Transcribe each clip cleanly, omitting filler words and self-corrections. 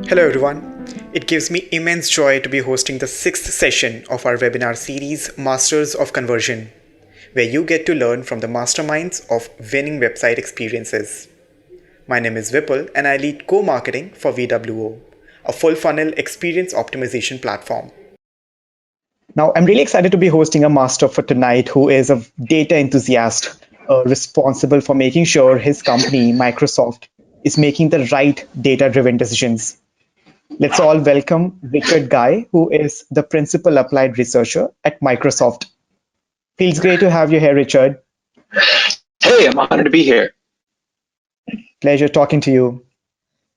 Hello everyone. It gives me immense joy to be hosting the sixth session of our webinar series Masters of Conversion, where you get to learn from the masterminds of winning website experiences. My name is Vipul and I lead co-marketing for VWO, a full funnel experience optimization platform. Now, I'm really excited to be hosting a master for tonight who is a data enthusiast responsible for making sure his company, Microsoft, is making the right data-driven decisions. Let's all welcome Richard Guy, who is the Principal Applied Researcher at Microsoft. Feels great to have you here, Richard. Hey, I'm honored to be here. Pleasure talking to you.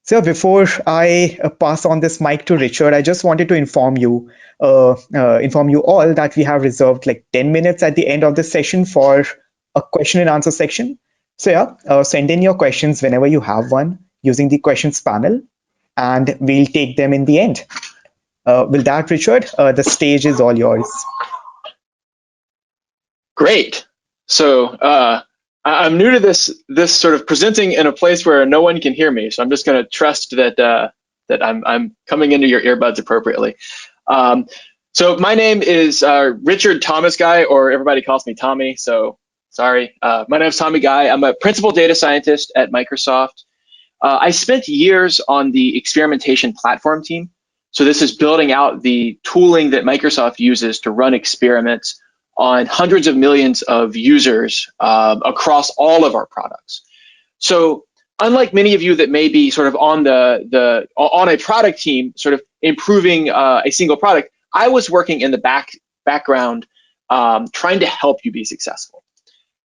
So before I pass on this mic to Richard, I just wanted to inform you all that we have reserved like 10 minutes at the end of the session for a question and answer section. So send in your questions whenever you have one using the questions panel, and we'll take them in the end. With that, Richard, the stage is all yours. Great. So I'm new to this sort of presenting in a place where no one can hear me. So I'm just going to trust that I'm coming into your earbuds appropriately. So my name is Richard Thomas Guy, or everybody calls me Tommy. So sorry. My name is Tommy Guy. I'm a principal data scientist at Microsoft. I spent years on the experimentation platform team. So this is building out the tooling that Microsoft uses to run experiments on hundreds of millions of users across all of our products. So unlike many of you that may be sort of on on a product team, sort of improving a single product, I was working in the background trying to help you be successful.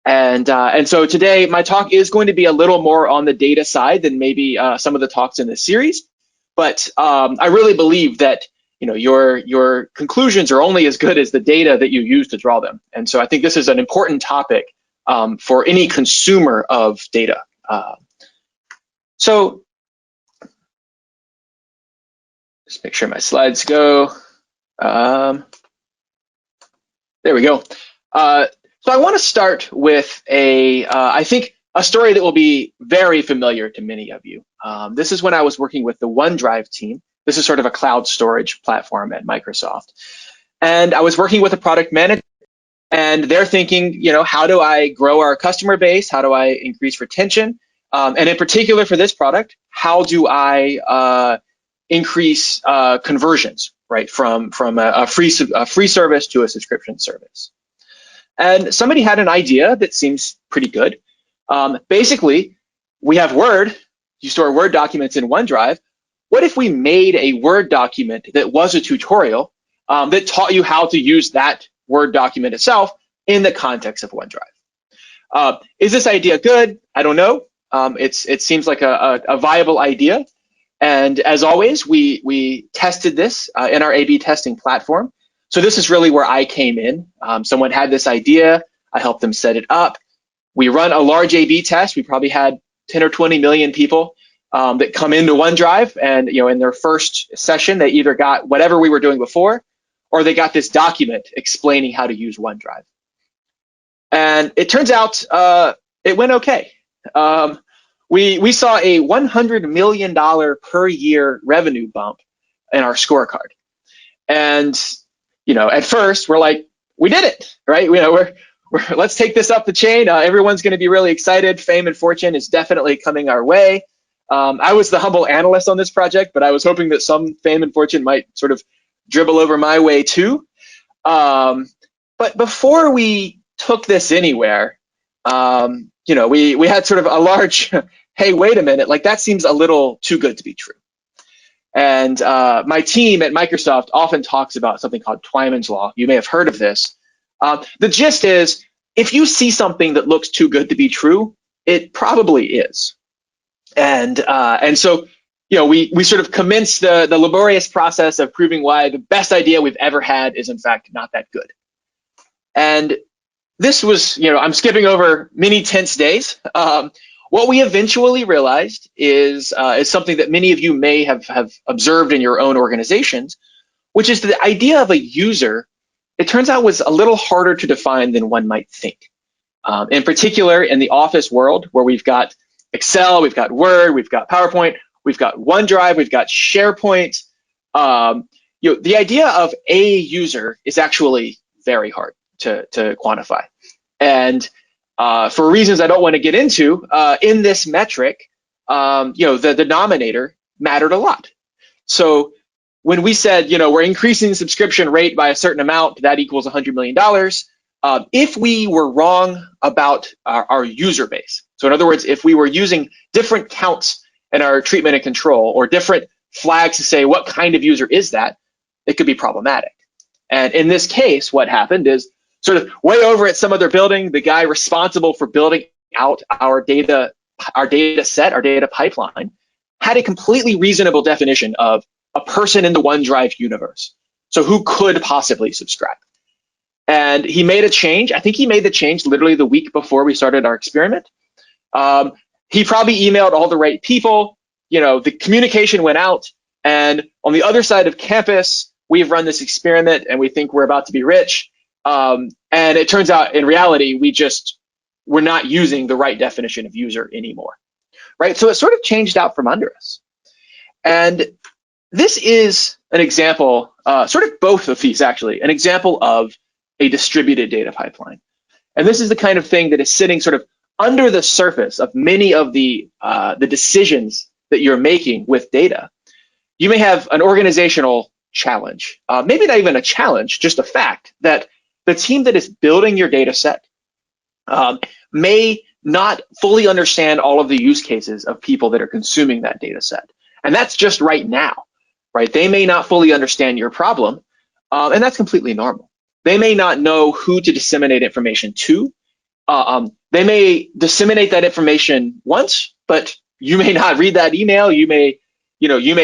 And so today my talk is going to be a little more on the data side than maybe some of the talks in this series, but I really believe that your conclusions are only as good as the data that you use to draw them. And so I think this is an important topic for any consumer of data. So just make sure my slides go. There we go. So I want to start with I think a story that will be very familiar to many of you. This is when I was working with the OneDrive team. This is sort of a cloud storage platform at Microsoft. And I was working with a product manager, and they're thinking, how do I grow our customer base? How do I increase retention? And in particular for this product, how do I increase conversions, right, from a free service to a subscription service? And somebody had an idea that seems pretty good. Basically, we have Word. You store Word documents in OneDrive. What if we made a Word document that was a tutorial that taught you how to use that Word document itself in the context of OneDrive? Is this idea good? I don't know. It seems like a viable idea. And as always, we tested this in our A/B testing platform. So this is really where I came in. Someone had this idea. I helped them set it up. We run a large A/B test. We probably had 10 or 20 million people that come into OneDrive, and in their first session, they either got whatever we were doing before, or they got this document explaining how to use OneDrive. And it turns out it went okay. We saw a $100 million per year revenue bump in our scorecard. And at first we're like, we did it, right? Let's take this up the chain. Everyone's going to be really excited. Fame and fortune is definitely coming our way. I was the humble analyst on this project, but I was hoping that some fame and fortune might sort of dribble over my way too. But before we took this anywhere, we had sort of a large, hey, wait a minute, like that seems a little too good to be true. And my team at Microsoft often talks about something called Winans Law. You may have heard of this. The gist is, if you see something that looks too good to be true, it probably is. And so, we sort of commenced the laborious process of proving why the best idea we've ever had is in fact not that good. And this was, I'm skipping over many tense days. What we eventually realized is something that many of you may have observed in your own organizations, which is the idea of a user, it turns out was a little harder to define than one might think. In particular, in the Office world, where we've got Excel, we've got Word, we've got PowerPoint, we've got OneDrive, we've got SharePoint. The idea of a user is actually very hard to quantify. And for reasons I don't want to get into, in this metric, the denominator mattered a lot. So when we said, we're increasing the subscription rate by a certain amount, that equals $100 million. If we were wrong about our user base, so in other words, if we were using different counts in our treatment and control or different flags to say what kind of user is that, it could be problematic. And in this case, what happened is sort of way over at some other building, the guy responsible for building out our data set, our data pipeline, had a completely reasonable definition of a person in the OneDrive universe. So who could possibly subscribe? And he made a change. I think he made the change literally the week before we started our experiment. He probably emailed all the right people. The communication went out. And on the other side of campus, we've run this experiment and we think we're about to be rich. And it turns out in reality, we're not using the right definition of user anymore, right? So it sort of changed out from under us. And this is an example, sort of both of these actually, an example of a distributed data pipeline. And this is the kind of thing that is sitting sort of under the surface of many of the decisions that you're making with data. You may have an organizational challenge, maybe not even a challenge, just a fact that the team that is building your data set may not fully understand all of the use cases of people that are consuming that data set. And that's just right now, right? They may not fully understand your problem, and that's completely normal. They may not know who to disseminate information to. They may disseminate that information once, but you may not read that email. You may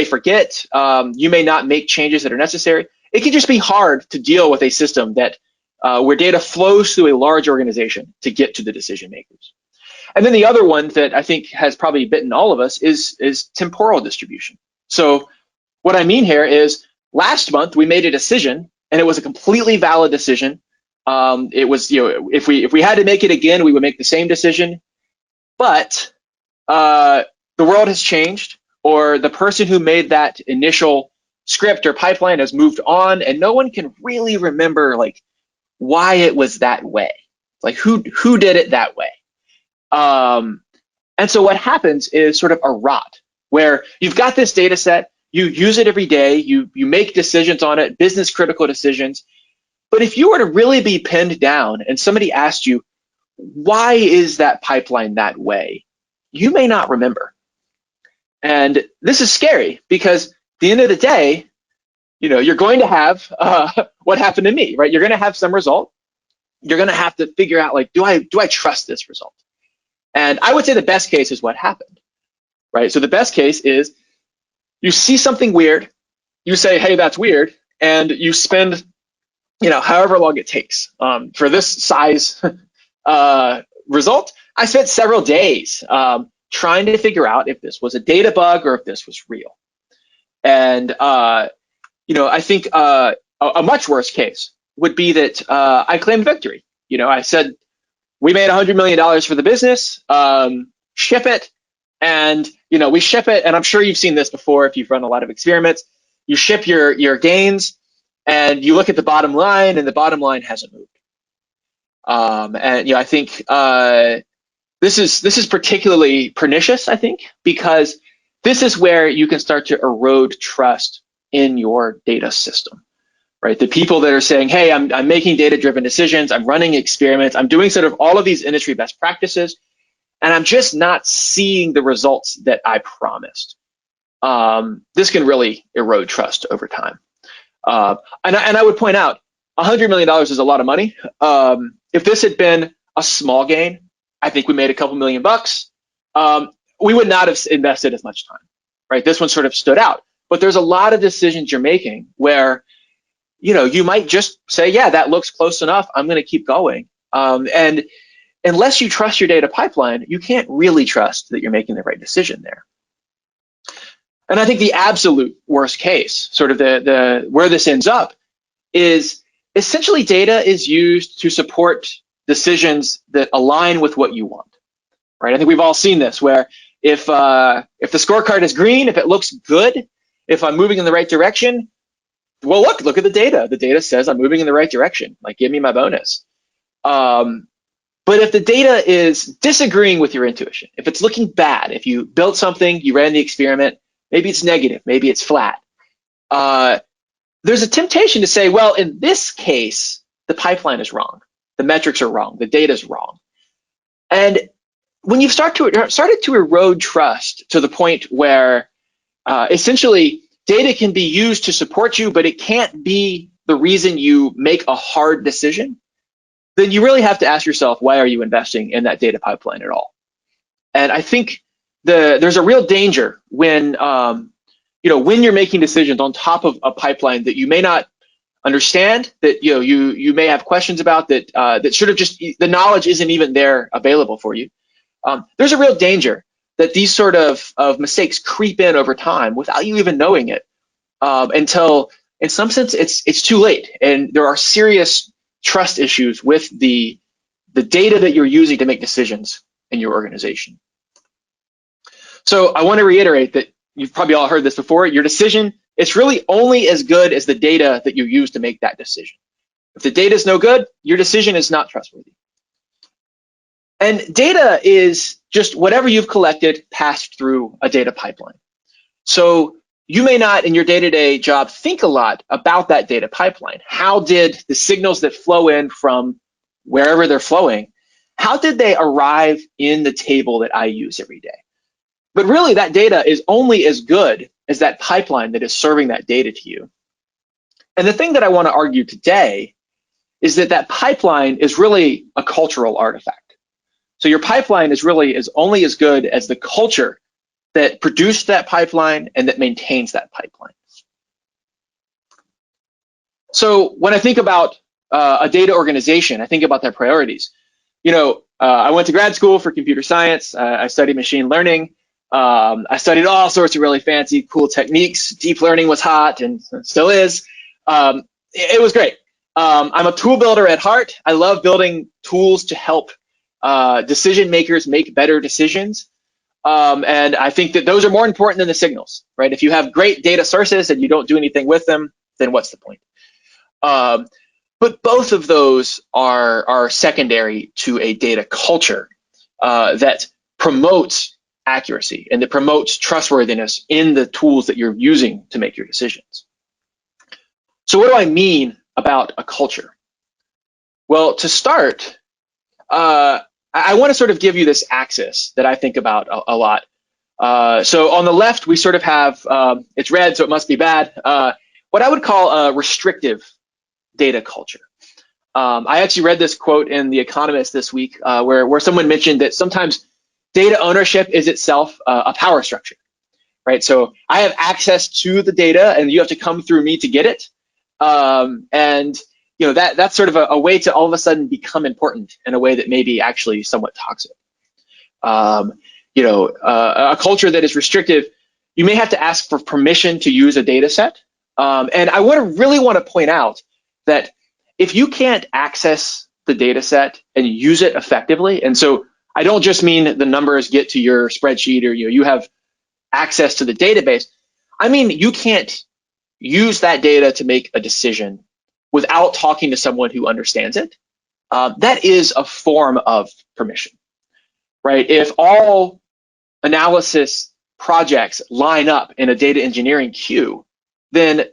forget. You may not make changes that are necessary. It can just be hard to deal with a system that where data flows through a large organization to get to the decision makers. And then the other one that I think has probably bitten all of us is temporal distribution. So what I mean here is last month we made a decision and it was a completely valid decision. It was, if we had to make it again, we would make the same decision. But the world has changed, or the person who made that initial script or pipeline has moved on, and no one can really remember like why it was that way. Like who did it that way? And so what happens is sort of a rot where you've got this data set, you use it every day, you make decisions on it, business critical decisions. But if you were to really be pinned down and somebody asked you, why is that pipeline that way? You may not remember. And this is scary because at the end of the day, you're going to have what happened to me, right? You're going to have some result. You're going to have to figure out, like, do I trust this result? And I would say the best case is what happened, right? So the best case is you see something weird, you say, hey, that's weird, and you spend, however long it takes. For this size result, I spent several days trying to figure out if this was a data bug or if this was real. And I think a much worse case would be that I claimed victory. I said, we made $100 million for the business, ship it. And, we ship it. And I'm sure you've seen this before if you've run a lot of experiments. You ship your gains and you look at the bottom line and the bottom line hasn't moved. And, I think this is particularly pernicious, I think, because this is where you can start to erode trust in your data system. Right, the people that are saying, hey, I'm making data-driven decisions, I'm running experiments, I'm doing sort of all of these industry best practices, and I'm just not seeing the results that I promised. This can really erode trust over time. And I would point out, $100 million is a lot of money. If this had been a small gain, I think we made a couple $1 million. We would not have invested as much time. Right, this one sort of stood out. But there's a lot of decisions you're making where you might just say, yeah, that looks close enough, I'm going to keep going. And unless you trust your data pipeline, you can't really trust that you're making the right decision there. And I think the absolute worst case, sort of the where this ends up, is essentially data is used to support decisions that align with what you want. Right? I think we've all seen this, where If the scorecard is green, if it looks good, if I'm moving in the right direction, well, look at the data. The data says I'm moving in the right direction. Like, give me my bonus. But if the data is disagreeing with your intuition, if it's looking bad, if you built something, you ran the experiment, maybe it's negative, maybe it's flat, there's a temptation to say, well, in this case, the pipeline is wrong. The metrics are wrong. The data is wrong. And when you've started to erode trust to the point where essentially data can be used to support you, but it can't be the reason you make a hard decision, then you really have to ask yourself, why are you investing in that data pipeline at all? And I think there's a real danger when when you're making decisions on top of a pipeline that you may not understand, that you may have questions about, that sort of just the knowledge isn't even there available for you. There's a real danger that these sort of mistakes creep in over time without you even knowing it, until in some sense it's too late, and there are serious trust issues with the data that you're using to make decisions in your organization. So I want to reiterate that you've probably all heard this before. Your decision, it's really only as good as the data that you use to make that decision. If the data is no good, your decision is not trustworthy. And data is just whatever you've collected passed through a data pipeline. So you may not in your day-to-day job think a lot about that data pipeline. How did the signals that flow in from wherever they're flowing, how did they arrive in the table that I use every day? But really, that data is only as good as that pipeline that is serving that data to you. And the thing that I want to argue today is that pipeline is really a cultural artifact. So your pipeline is only as good as the culture that produced that pipeline and that maintains that pipeline. So when I think about a data organization, I think about their priorities. I went to grad school for computer science. I studied machine learning. I studied all sorts of really fancy, cool techniques. Deep learning was hot and still is. It was great. I'm a tool builder at heart. I love building tools to help decision makers make better decisions. And I think that those are more important than the signals, right? If you have great data sources and you don't do anything with them, then what's the point? But both of those are secondary to a data culture that promotes accuracy and that promotes trustworthiness in the tools that you're using to make your decisions. So what do I mean about a culture? Well, to start, I want to sort of give you this axis that I think about a lot. So on the left, we sort of have, it's red, so it must be bad, what I would call a restrictive data culture. I actually read this quote in The Economist this week where someone mentioned that sometimes data ownership is itself a power structure, right? So I have access to the data and you have to come through me to get it. And that's sort of a way to all of a sudden become important in a way that may be actually somewhat toxic. A culture that is restrictive, you may have to ask for permission to use a data set. And I really want to point out that if you can't access the data set and use it effectively, and so I don't just mean the numbers get to your spreadsheet or you have access to the database. I mean, you can't use that data to make a decision without talking to someone who understands it. That is a form of permission, right? If all analysis projects line up in a data engineering queue, then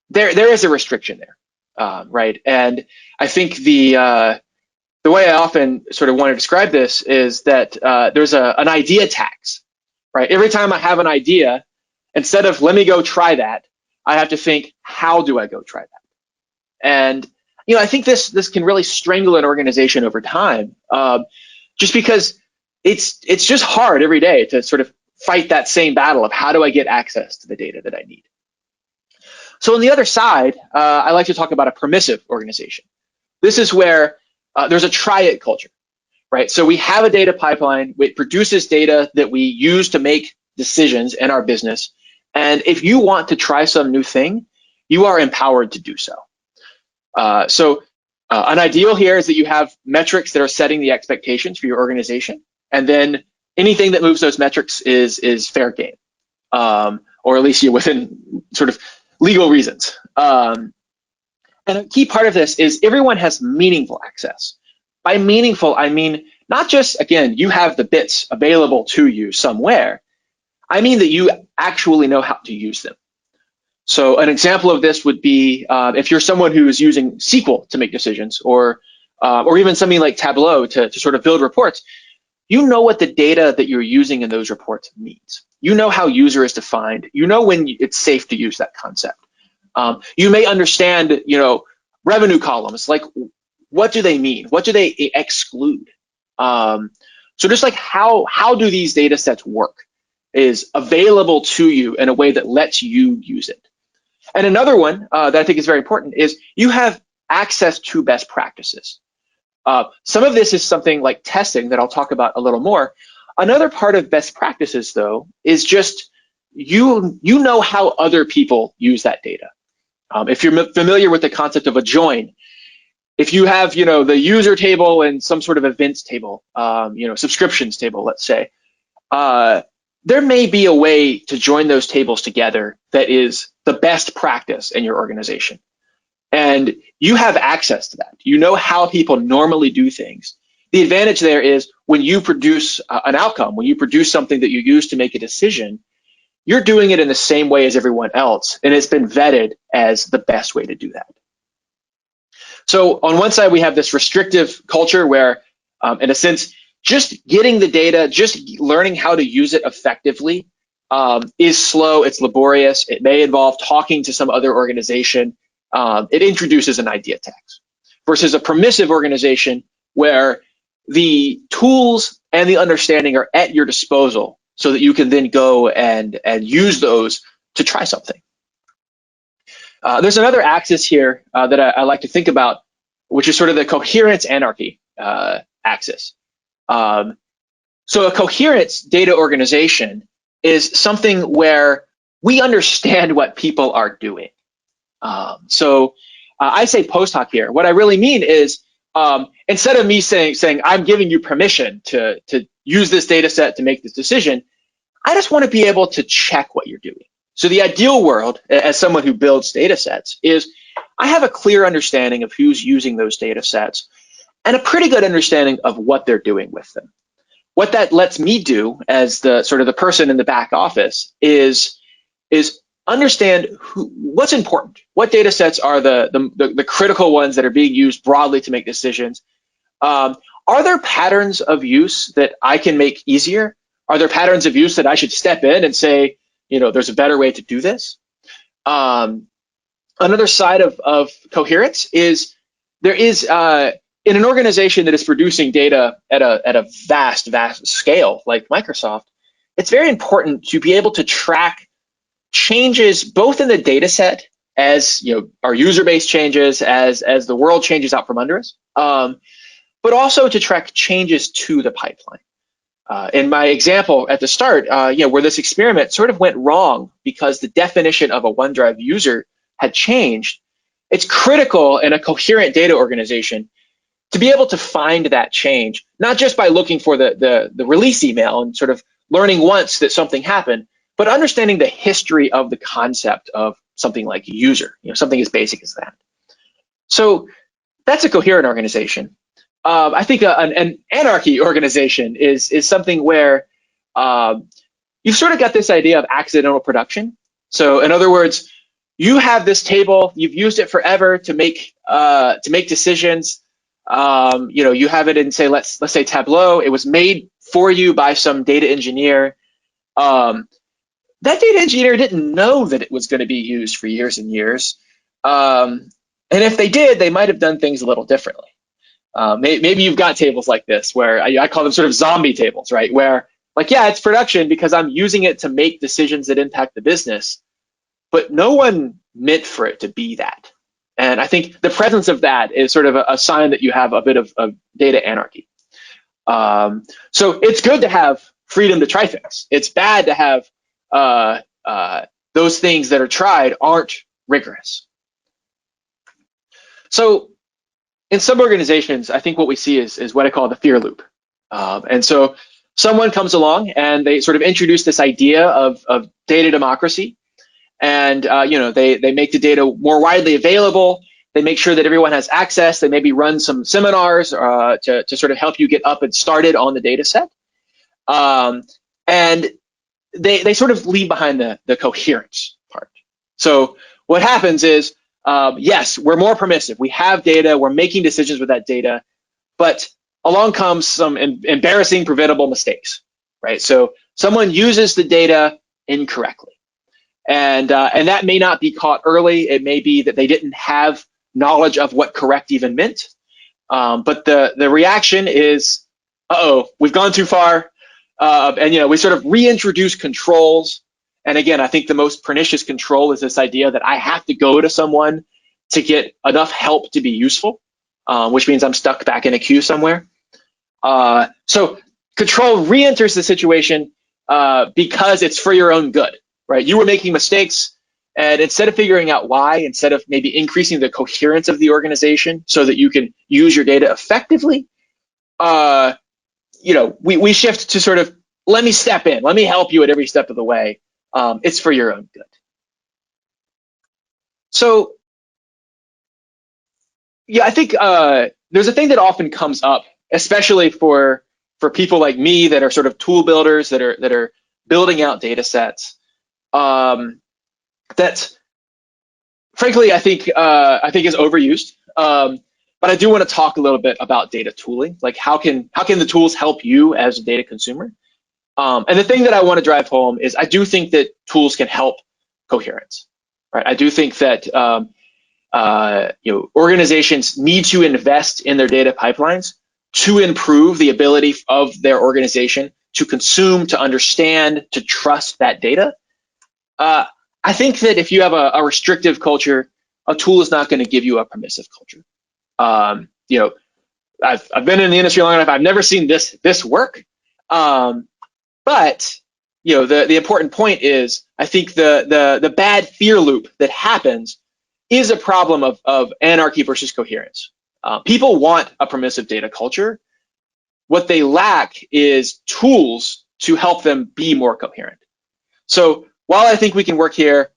there is a restriction there, right? And I think the way I often sort of want to describe this is that there's an idea tax, right? Every time I have an idea, instead of let me go try that, I have to think, how do I go try that? And I think this can really strangle an organization over time, just because it's just hard every day to sort of fight that same battle of how do I get access to the data that I need. So on the other side, I like to talk about a permissive organization. This is where there's a try it culture, right? So we have a data pipeline, it produces data that we use to make decisions in our business. And if you want to try some new thing, you are empowered to do so. An ideal here is that you have metrics that are setting the expectations for your organization. And then anything that moves those metrics is fair game, or at least you're within sort of legal reasons. And a key part of this is everyone has meaningful access. By meaningful, I mean not just, again, you have the bits available to you somewhere. I mean that you actually know how to use them. So an example of this would be if you're someone who is using SQL to make decisions, or even something like Tableau to sort of build reports, you know what the data that you're using in those reports means. You know how user is defined. You know when it's safe to use that concept. You may understand, revenue columns, like what do they mean? What do they exclude? So just like how do these data sets work is available to you in a way that lets you use it. And another one that I think is very important is you have access to best practices. Some of this is something like testing that I'll talk about a little more. Another part of best practices, though, is just you know how other people use that data. If you're familiar with the concept of a join, if you have the user table and some sort of events table, subscriptions table, let's say, there may be a way to join those tables together that is the best practice in your organization. And you have access to that. You know how people normally do things. The advantage there is when you produce an outcome, when you produce something that you use to make a decision, you're doing it in the same way as everyone else, and it's been vetted as the best way to do that. So on one side, we have this restrictive culture where, in a sense, just getting the data, just learning how to use it effectively is slow, it's laborious, it may involve talking to some other organization. It introduces an idea tax, versus a permissive organization where the tools and the understanding are at your disposal so that you can then go and use those to try something. There's another axis here that I like to think about, which is sort of the coherence anarchy axis. So a coherence data organization is something where we understand what people are doing. So I say post hoc here. What I really mean is instead of me saying I'm giving you permission to use this data set to make this decision, I just want to be able to check what you're doing. So the ideal world, as someone who builds data sets, is I have a clear understanding of who's using those data sets and a pretty good understanding of what they're doing with them. What that lets me do as the sort of the person in the back office is understand what's important. What data sets are the critical ones that are being used broadly to make decisions? Are there patterns of use that I can make easier? Are there patterns of use that I should step in and say, there's a better way to do this? Another side of coherence is there is in an organization that is producing data at a vast scale like Microsoft, it's very important to be able to track changes both in the data set as our user base changes, as the world changes out from under us, but also to track changes to the pipeline. In my example at the start, where this experiment sort of went wrong because the definition of a OneDrive user had changed, it's critical in a coherent data organization to be able to find that change, not just by looking for the release email and sort of learning once that something happened, but understanding the history of the concept of something like user, something as basic as that. So that's a coherent organization. I think an anarchy organization is something where you've sort of got this idea of accidental production. So in other words, you have this table, you've used it forever to make decisions. You have it in, say, let's say Tableau. It was made for you by some data engineer. That data engineer didn't know that it was going to be used for years and years. And if they did, they might have done things a little differently. Maybe you've got tables like this where I call them sort of zombie tables, right? Where it's production because I'm using it to make decisions that impact the business, but no one meant for it to be that. And I think the presence of that is sort of a sign that you have a bit of data anarchy. So it's good to have freedom to try things. It's bad to have those things that are tried aren't rigorous. So in some organizations, I think what we see is what I call the fear loop. And so someone comes along and they sort of introduce this idea of data democracy, and they make the data more widely available. They make sure that everyone has access. They maybe run some seminars to sort of help you get up and started on the data set. And they sort of leave behind the coherence part. So what happens is, yes, we're more permissive. We have data. We're making decisions with that data. But along comes some embarrassing, preventable mistakes, right? So someone uses the data incorrectly. And that may not be caught early. It may be that they didn't have knowledge of what correct even meant. But the reaction is, uh-oh, we've gone too far. And we sort of reintroduce controls. And again, I think the most pernicious control is this idea that I have to go to someone to get enough help to be useful, which means I'm stuck back in a queue somewhere. So control re-enters the situation because it's for your own good, right? You were making mistakes, and instead of figuring out why, instead of maybe increasing the coherence of the organization so that you can use your data effectively, we shift to sort of, let me step in, let me help you at every step of the way. It's for your own good. So, yeah, I think there's a thing that often comes up, especially for people like me that are sort of tool builders that are building out data sets. That, frankly, I think is overused. But I do want to talk a little bit about data tooling. Like, how can the tools help you as a data consumer? And the thing that I want to drive home is I do think that tools can help coherence, right? I do think that organizations need to invest in their data pipelines to improve the ability of their organization to consume, to understand, to trust that data. I think that if you have a restrictive culture, a tool is not going to give you a permissive culture. I've been in the industry long enough. I've never seen this work. But the important point is, I think the bad fear loop that happens is a problem of anarchy versus coherence. People want a permissive data culture. What they lack is tools to help them be more coherent. So while I think we can work here,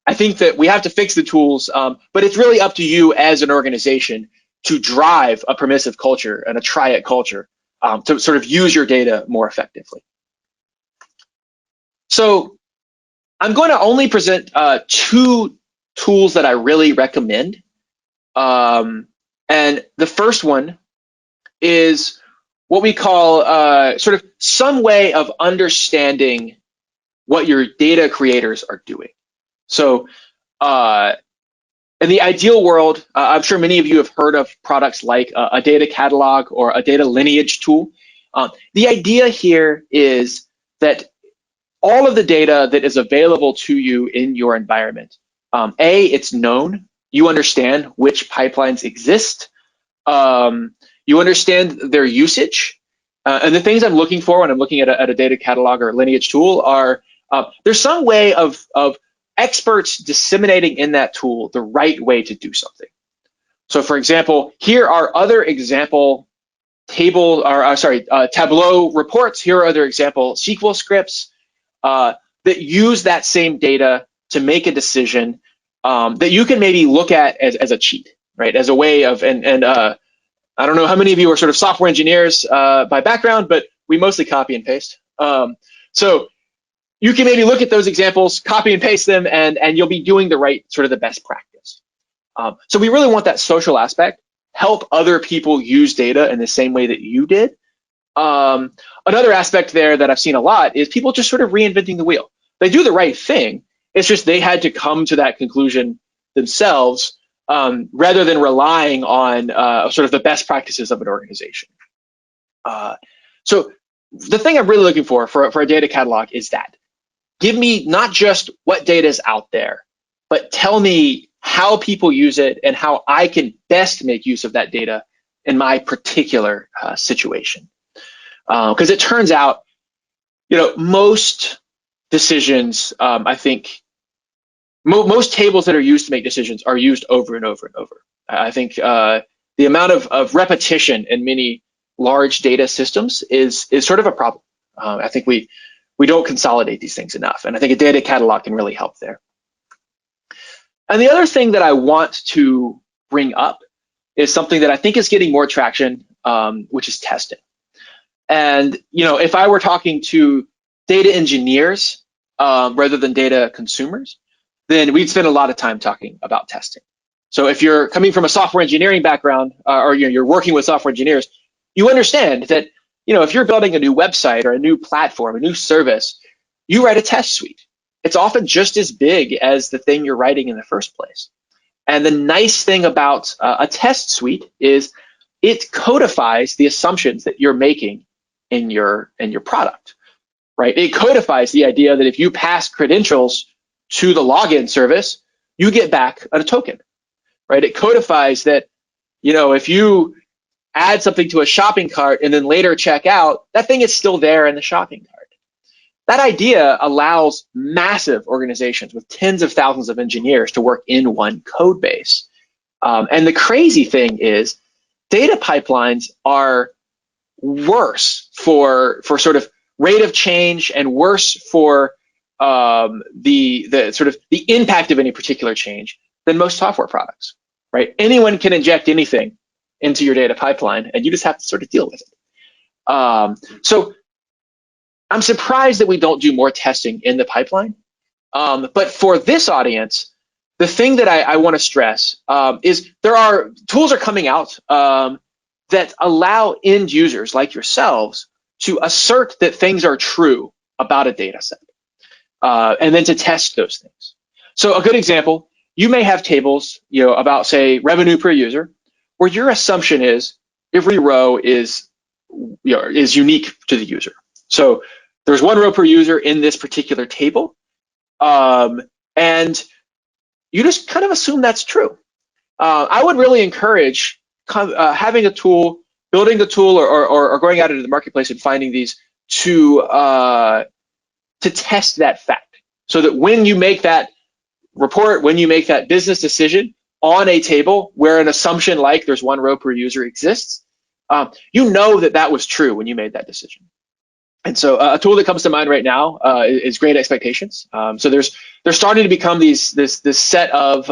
I think that we have to fix the tools, but it's really up to you as an organization to drive a permissive culture and a try-it culture to sort of use your data more effectively. So I'm going to only present two tools that I really recommend. And the first one is what we call sort of some way of understanding what your data creators are doing. So in the ideal world, I'm sure many of you have heard of products like a data catalog or a data lineage tool. The idea here is that all of the data that is available to you in your environment, it's known. You understand which pipelines exist. You understand their usage. And the things I'm looking for when I'm looking at a data catalog or lineage tool are, there's some way of experts disseminating in that tool the right way to do something. So for example, here are other example Tableau reports. Here are other example SQL scripts that use that same data to make a decision that you can maybe look at as a cheat, right? As a way of, and I don't know how many of you are sort of software engineers by background, but we mostly copy and paste. So you can maybe look at those examples, copy and paste them, and you'll be doing the right, sort of the best practice. So we really want that social aspect, help other people use data in the same way that you did. Another aspect there that I've seen a lot is people just sort of reinventing the wheel. They do the right thing. It's just they had to come to that conclusion themselves rather than relying on sort of the best practices of an organization. So the thing I'm really looking for a data catalog is that. Give me not just what data is out there, but tell me how people use it and how I can best make use of that data in my particular situation. Because it turns out, most decisions, I think, most tables that are used to make decisions are used over and over and over. I think the amount of repetition in many large data systems is sort of a problem. I think we don't consolidate these things enough, and I think a data catalog can really help there. And the other thing that I want to bring up is something that I think is getting more traction, which is testing. And if I were talking to data engineers rather than data consumers, then we'd spend a lot of time talking about testing. So if you're coming from a software engineering background, or you're working with software engineers, you understand that if you're building a new website or a new platform, a new service, you write a test suite. It's often just as big as the thing you're writing in the first place. And the nice thing about a test suite is it codifies the assumptions that you're making in your product, right? It codifies the idea that if you pass credentials to the login service, you get back a token, right? It codifies that, if you add something to a shopping cart and then later check out, that thing is still there in the shopping cart. That idea allows massive organizations with tens of thousands of engineers to work in one code base. And the crazy thing is data pipelines are worse for sort of rate of change and worse for the sort of the impact of any particular change than most software products, right? Anyone can inject anything into your data pipeline, and you just have to sort of deal with it. So I'm surprised that we don't do more testing in the pipeline. But for this audience, the thing that I want to stress is tools are coming out that allow end users like yourselves to assert that things are true about a data set, and then to test those things. So a good example, you may have tables, about, say, revenue per user, where your assumption is every row is unique to the user. So there's one row per user in this particular table, and you just kind of assume that's true. I would really encourage having a tool, building a tool, or going out into the marketplace and finding these to test that fact, so that when you make that report, when you make that business decision on a table where an assumption like there's one row per user exists, you know that was true when you made that decision. And so a tool that comes to mind right now is Great Expectations. So there's starting to become this set of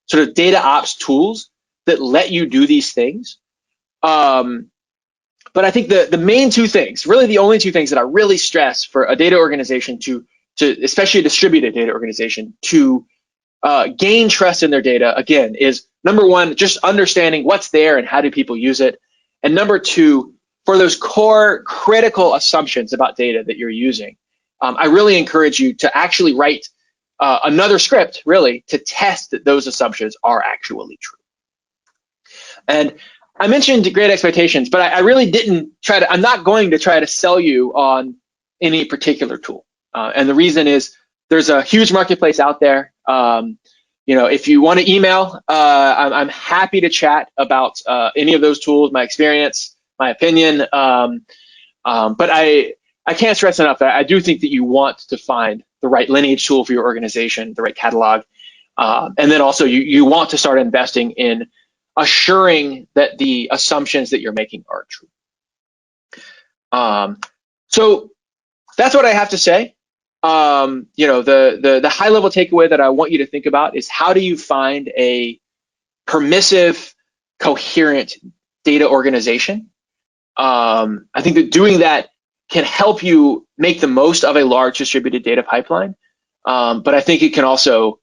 sort of data ops tools that let you do these things. But I think the main two things, really the only two things that I really stress for a data organization to especially a distributed data organization to gain trust in their data, again, is number one, just understanding what's there and how do people use it. And number two, for those core critical assumptions about data that you're using, I really encourage you to actually write another script, really, to test that those assumptions are actually true. And I mentioned Great Expectations, but I really didn't I'm not going to try to sell you on any particular tool. And the reason is there's a huge marketplace out there. If you want to email, I'm happy to chat about any of those tools, my experience, my opinion. But I can't stress enough that I do think that you want to find the right lineage tool for your organization, the right catalog. And then also you want to start investing in assuring that the assumptions that you're making are true. So that's what I have to say. The high level takeaway that I want you to think about is how do you find a permissive, coherent data organization? I think that doing that can help you make the most of a large distributed data pipeline. But I think it can also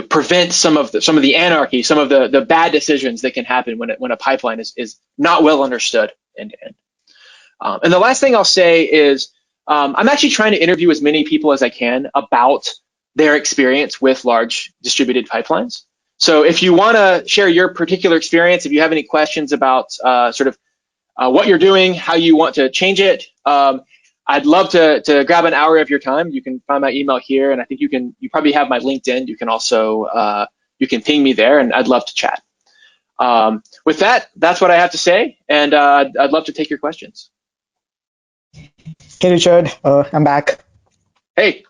prevent some of the anarchy, some of the bad decisions that can happen when a pipeline is not well understood end to end. And the last thing I'll say is I'm actually trying to interview as many people as I can about their experience with large distributed pipelines. So if you want to share your particular experience, if you have any questions about what you're doing, how you want to change it, I'd love to grab an hour of your time. You can find my email here, and I think you probably have my LinkedIn. You can also you can ping me there, and I'd love to chat. With that, that's what I have to say, and I'd love to take your questions. Hey, Richard, I'm back. Hey.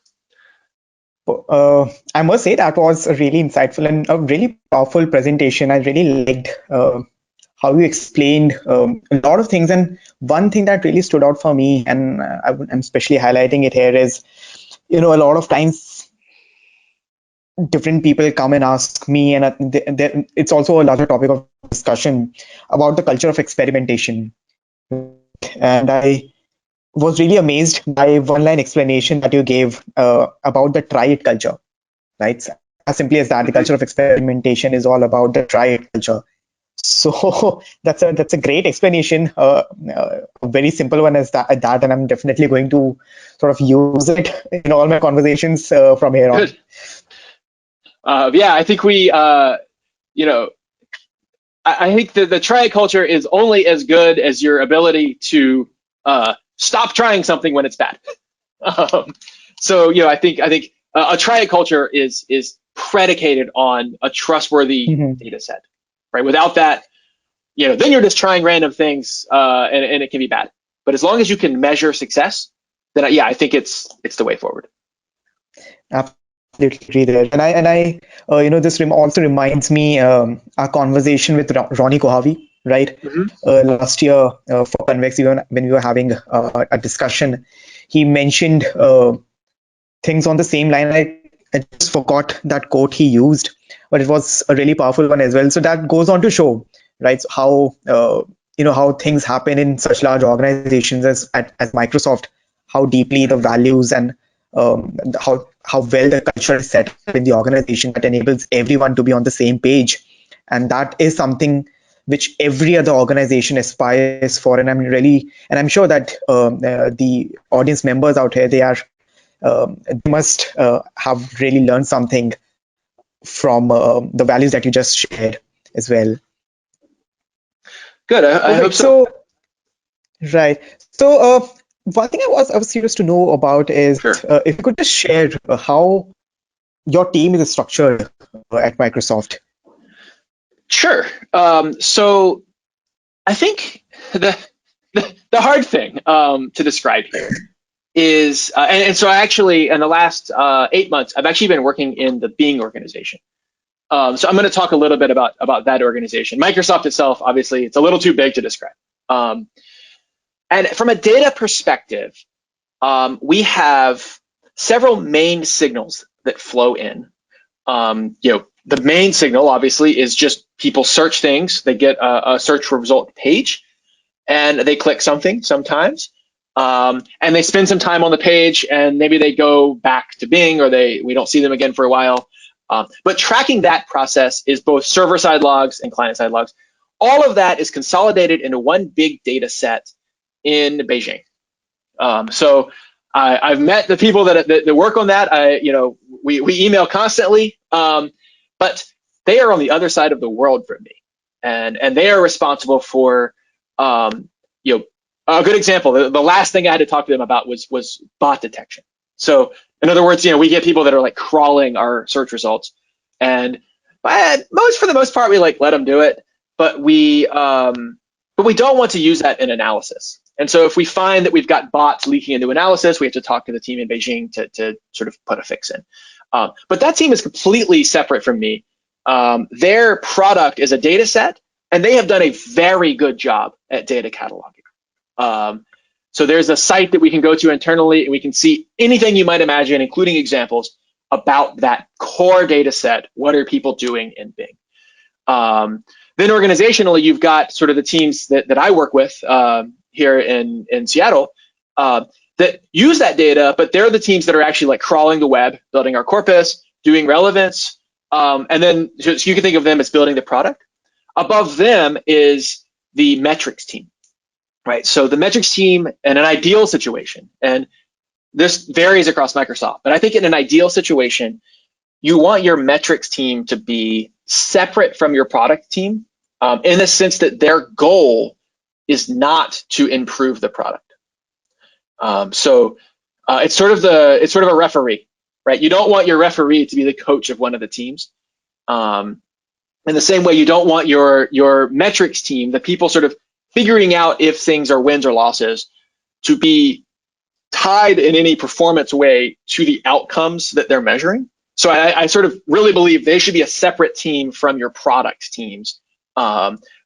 I must say that was really insightful and a really powerful presentation. I really liked how you explained a lot of things. And one thing that really stood out for me, and I'm especially highlighting it here, is, a lot of times different people come and ask me, and it's also a larger topic of discussion about the culture of experimentation. And I was really amazed by one line explanation that you gave about the try it culture, right? As simply as that, the culture of experimentation is all about the try it culture. So that's a great explanation, a very simple one as that, and I'm definitely going to sort of use it in all my conversations from here on. Good. Yeah, I think I think the try culture is only as good as your ability to stop trying something when it's bad. So I think a try culture is predicated on a trustworthy data set, right? Without that, then you're just trying random things, and it can be bad. But as long as you can measure success, then I think it's the way forward. Absolutely agree there. And I this also reminds me our conversation with Ronnie Kohavi, right? Last year for Convex, when we were having a discussion, he mentioned things on the same line. I just forgot that quote he used, but it was a really powerful one as well. So that goes on to show, right, so how how things happen in such large organizations as Microsoft, how deeply the values and how well the culture is set up in the organization that enables everyone to be on the same page, and that is something which every other organization aspires for. And I'm sure that the audience members out here, they must have really learned something from the values that you just shared as well. Good. I hope so. Right. So one thing I was curious to know about is, Sure. If you could just share how your team is structured at Microsoft. Sure. So I think the hard thing to describe here is, and so I actually, in the last 8 months, I've actually been working in the Bing organization. So I'm going to talk a little bit about that organization. Microsoft itself, obviously, it's a little too big to describe. And from a data perspective, we have several main signals that flow in. The main signal, obviously, is just people search things. They get a search result page, and they click something sometimes. And they spend some time on the page, and maybe they go back to Bing, or we don't see them again for a while. But tracking that process is both server-side logs and client-side logs. All of that is consolidated into one big data set in Beijing. So I've met the people that work on that. We email constantly, but they are on the other side of the world from me, and they are responsible for a good example. The last thing I had to talk to them about was bot detection. So in other words, we get people that are like crawling our search results, and for the most part, we let them do it, but we don't want to use that in analysis. And so if we find that we've got bots leaking into analysis, we have to talk to the team in Beijing to sort of put a fix in. But that team is completely separate from me. Their product is a data set, and they have done a very good job at data cataloging. So there's a site that we can go to internally, and we can see anything you might imagine, including examples about that core data set. What are people doing in Bing? Then organizationally, you've got sort of the teams that I work with here in Seattle that use that data, but they're the teams that are actually crawling the web, building our corpus, doing relevance, and then so you can think of them as building the product. Above them is the metrics team, right? So the metrics team in an ideal situation, and this varies across Microsoft, but I think in an ideal situation, you want your metrics team to be separate from your product team, in the sense that their goal is not to improve the product. So it's sort of a referee, right? You don't want your referee to be the coach of one of the teams. In the same way, you don't want your metrics team, the people sort of figuring out if things are wins or losses, to be tied in any performance way to the outcomes that they're measuring. So I sort of really believe they should be a separate team from your product teams,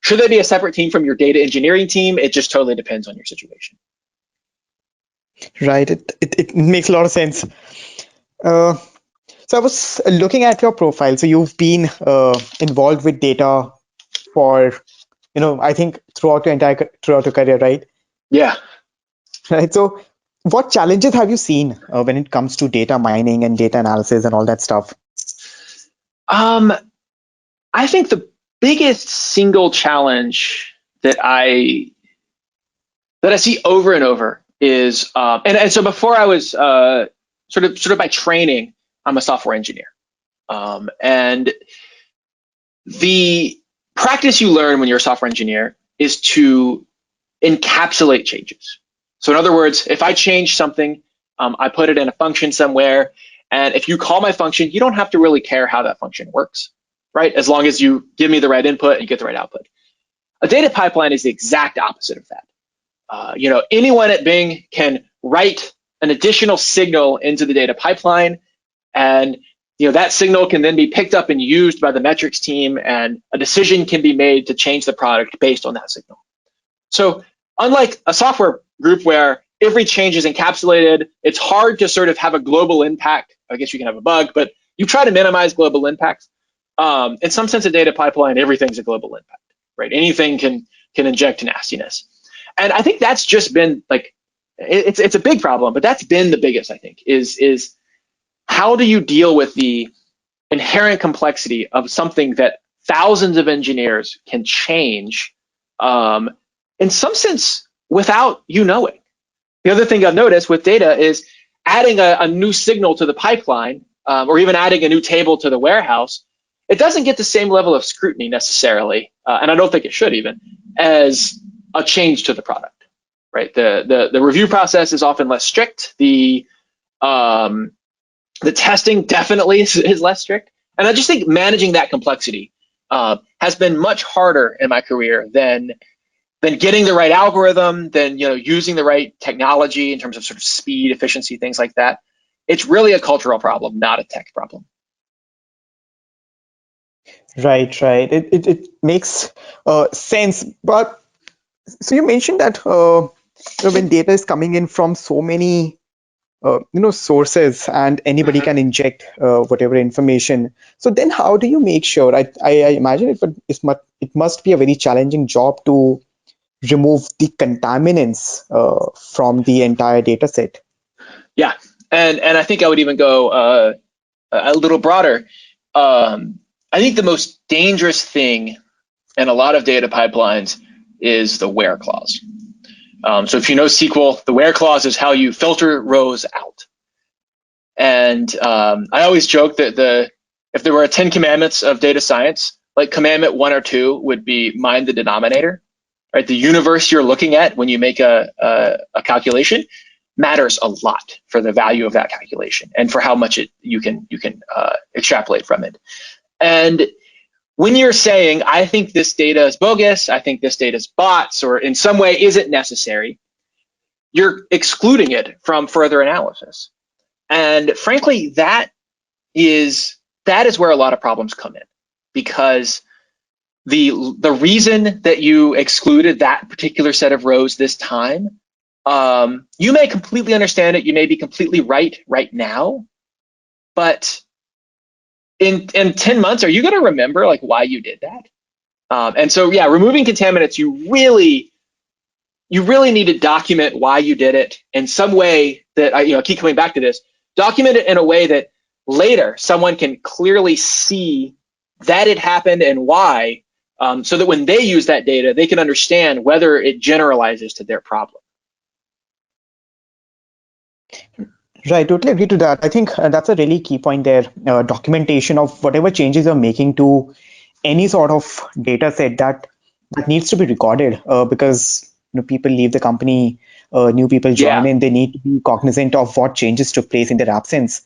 Should they be a separate team from your data engineering team? It just totally depends on your situation. Right. It makes a lot of sense. Uh, so I was looking at your profile. So you've been involved with data for, I think throughout your career, right? Yeah. Right. So what challenges have you seen when it comes to data mining and data analysis and all that stuff? Um, I think the biggest single challenge that I see over and over is, and so before I was sort of by training, I'm a software engineer, and the practice you learn when you're a software engineer is to encapsulate changes. So in other words, if I change something, I put it in a function somewhere, and if you call my function, you don't have to really care how that function works, right? As long as you give me the right input and you get the right output. A data pipeline is the exact opposite of that. Anyone at Bing can write an additional signal into the data pipeline, and that signal can then be picked up and used by the metrics team, and a decision can be made to change the product based on that signal. So unlike a software group where every change is encapsulated, it's hard to sort of have a global impact. I guess you can have a bug, but you try to minimize global impacts. In some sense, a data pipeline, everything's a global impact, right? Anything can inject nastiness. And I think that's just been like, it's a big problem, but that's been the biggest, I think, is how do you deal with the inherent complexity of something that thousands of engineers can change, in some sense, without you knowing. The other thing I've noticed with data is adding a new signal to the pipeline, or even adding a new table to the warehouse. It doesn't get the same level of scrutiny necessarily, and I don't think it should even, as a change to the product, right? The review process is often less strict. The testing definitely is less strict. And I just think managing that complexity has been much harder in my career than getting the right algorithm, than using the right technology in terms of sort of speed, efficiency, things like that. It's really a cultural problem, not a tech problem. Right. It makes sense. But so you mentioned that when data is coming in from so many sources and anybody can inject whatever information. So then how do you make sure? I imagine it must be a very challenging job to remove the contaminants from the entire data set. Yeah, and I think I would even go a little broader. I think the most dangerous thing in a lot of data pipelines is the where clause. So if you know SQL, the where clause is how you filter rows out. And I always joke that if there were 10 commandments of data science, like commandment 1 or 2 would be mind the denominator, right? The universe you're looking at when you make a calculation matters a lot for the value of that calculation and for how much you can extrapolate from it. And when you're saying, I think this data is bogus, I think this data is bots, or in some way isn't necessary, you're excluding it from further analysis. And frankly, that is where a lot of problems come in, because the reason that you excluded that particular set of rows this time, you may completely understand it, you may be completely right now, but in 10 months, are you going to remember like why you did that? And so, yeah, removing contaminants, you really need to document why you did it in some way that I keep coming back to this. Document it in a way that later someone can clearly see that it happened and why, so that when they use that data, they can understand whether it generalizes to their problem. Right, totally agree to that. I think that's a really key point there. Documentation of whatever changes you're making to any sort of data set that needs to be recorded, because people leave the company, new people join in. They need to be cognizant of what changes took place in their absence.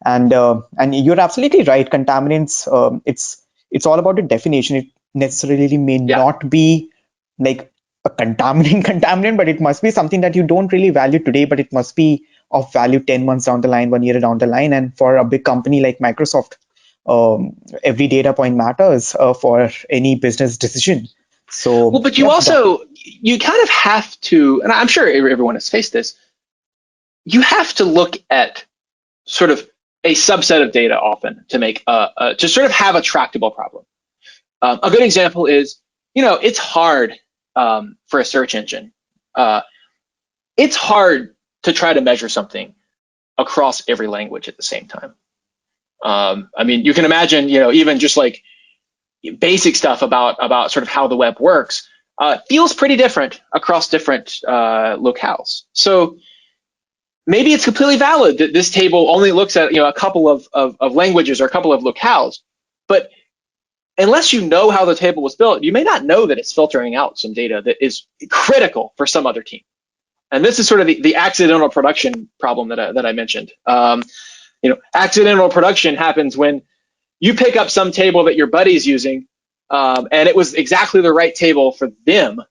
And you're absolutely right. Contaminants, it's all about the definition. It necessarily may not be like a contaminant, but it must be something that you don't really value today, but it must be of value 10 months down the line, 1 year down the line. And for a big company like Microsoft, every data point matters for any business decision. So, Well, but you you kind of have to, and I'm sure everyone has faced this, you have to look at sort of a subset of data often to make to sort of have a tractable problem. A good example is, it's hard for a search engine. It's hard to try to measure something across every language at the same time. I mean, you can imagine, even just like basic stuff about sort of how the web works feels pretty different across different locales. So maybe it's completely valid that this table only looks at a couple of languages or a couple of locales, but unless you know how the table was built, you may not know that it's filtering out some data that is critical for some other team. And this is sort of the accidental production problem that I mentioned. Accidental production happens when you pick up some table that your buddy's using, and it was exactly the right table for them,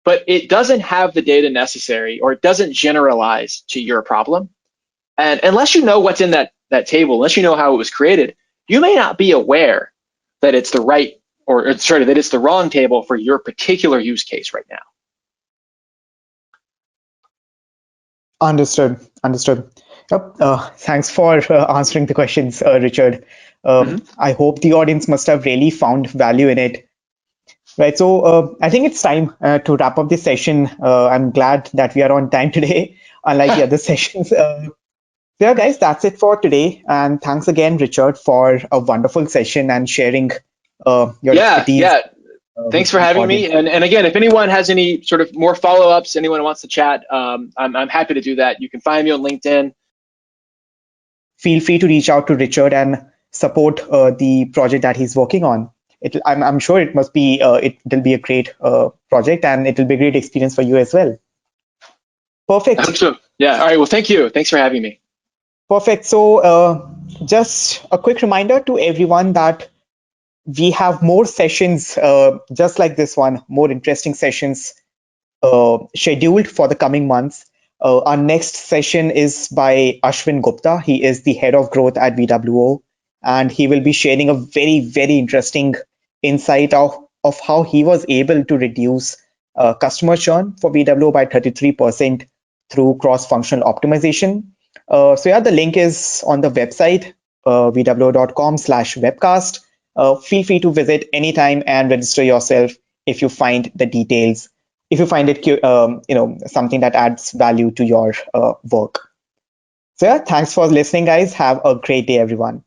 but it doesn't have the data necessary, or it doesn't generalize to your problem. And unless you know what's in that table, unless you know how it was created, you may not be aware that it's the right, that it's the wrong table for your particular use case right now. understood. Yep. Thanks for answering the questions, Richard. I hope the audience must have really found value in it. Right. So I think it's time to wrap up this session. I'm glad that we are on time today, unlike the other sessions. Yeah, guys, that's it for today. And thanks again, Richard, for a wonderful session and sharing your expertise. Yeah. Thanks for having me. And again, if anyone has any sort of more follow-ups, anyone wants to chat, I'm happy to do that. You can find me on LinkedIn. Feel free to reach out to Richard and support the project that he's working on. I'm sure it must be it'll be a great project, and it'll be a great experience for you as well. Perfect. I hope so. Yeah. All right. Well, thank you. Thanks for having me. Perfect. So just a quick reminder to everyone that we have more sessions just like this one, more interesting sessions scheduled for the coming months. Our next session is by Ashwin Gupta. He is the head of growth at VWO, and he will be sharing a very, very interesting insight of how he was able to reduce customer churn for VWO by 33% through cross-functional optimization. So yeah, the link is on the website, vwo.com/webcast. Feel free to visit anytime and register yourself if you find the details, if you find it something that adds value to your work. So yeah, thanks for listening, guys. Have a great day, everyone.